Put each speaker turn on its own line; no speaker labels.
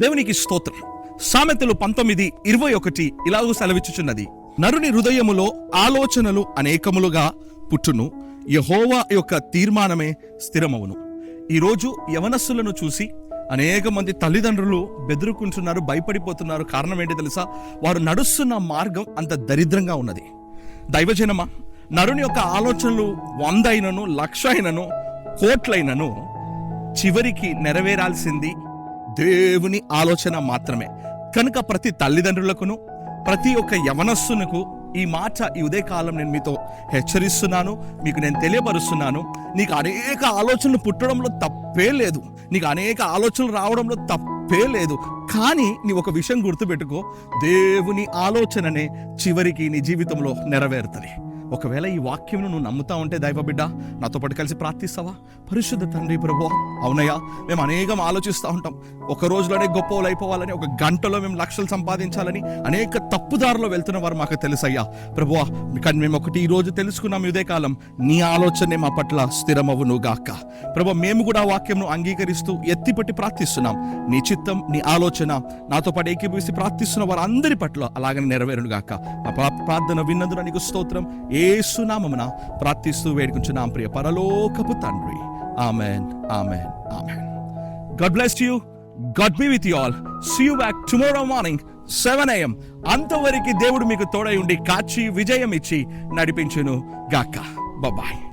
దేవునికి స్తోత్రం. సామెతలు 19:21 ఇలాగూ సెలవిచ్చుచున్నది, నరుని హృదయములో ఆలోచనలు అనేకములుగా పుట్టును, యెహోవా యొక్క తీర్మానమే స్థిరమవును. ఈరోజు యవనస్సులను చూసి అనేక మంది తల్లిదండ్రులు బెదురుకుంటున్నారు, భయపడిపోతున్నారు. కారణం ఏంటి తెలుసా? వారు నడుస్తున్న మార్గం అంత దరిద్రంగా ఉన్నది. దైవజనమా, నరుని యొక్క ఆలోచనలు 100 అయినను, 1,00,000 అయినను, కోట్లైనను చివరికి నెరవేరాల్సింది దేవుని ఆలోచన మాత్రమే. కనుక ప్రతి తల్లిదండ్రులకును, ప్రతి ఒక్క యవనస్సునకు ఈ మాట ఈ ఉదయకాలం నేను మీతో హెచ్చరిస్తున్నాను, మీకు నేను తెలియపరుస్తున్నాను. నీకు అనేక ఆలోచనలు పుట్టడంలో తప్పే లేదు, నీకు అనేక ఆలోచనలు రావడంలో తప్పే లేదు. కానీ నీ ఒక విషయం గుర్తుపెట్టుకో, దేవుని ఆలోచననే చివరికి నీ జీవితంలో నెరవేరుతుంది. ఒకవేళ ఈ వాక్యంను నువ్వు నమ్ముతా ఉంటే దైవ బిడ్డ, నాతో పాటు కలిసి ప్రార్థిస్తావా? పరిశుద్ధ తండ్రి ప్రభువా, అవునయ్యా, మేము అనేకం ఆలోచిస్తూ ఉంటాం. ఒక రోజులోనే గొప్పలు అయిపోవాలని, ఒక గంటలో మేము లక్షలు సంపాదించాలని అనేక తప్పుదారులో వెళ్తున్న వారు మాకు తెలుసయ్యా ప్రభువా. కానీ మేము ఒకటి ఈ రోజు తెలుసుకున్నాం, ఇదే కాలం నీ ఆలోచనే మా పట్ల స్థిరమవును గాక. ప్రభు, మేము కూడా ఆ వాక్యంను అంగీకరిస్తూ ఎత్తిపట్టి ప్రార్థిస్తున్నాం. నీ చిత్తం, నీ ఆలోచన నాతో పాటు ఏకీభవిసి ప్రార్థిస్తున్న వారు అందరి పట్ల అలాగని నెరవేరును గాక. మా ప్రార్థన విన్నందున నీకు స్తోత్రం. యేసు నామమున ప్రార్థిస్తూ వేడుకుంటున్నాం ప్రియ పరలోకపు తండ్రి. Amen, amen, amen. God bless you. God be with you all. See you back tomorrow morning 7 AM. అంతవరకు దేవుడు మీకు తోడై ఉండి కాచి విజయం ఇచ్చి నడిపించును గాక. Bye bye.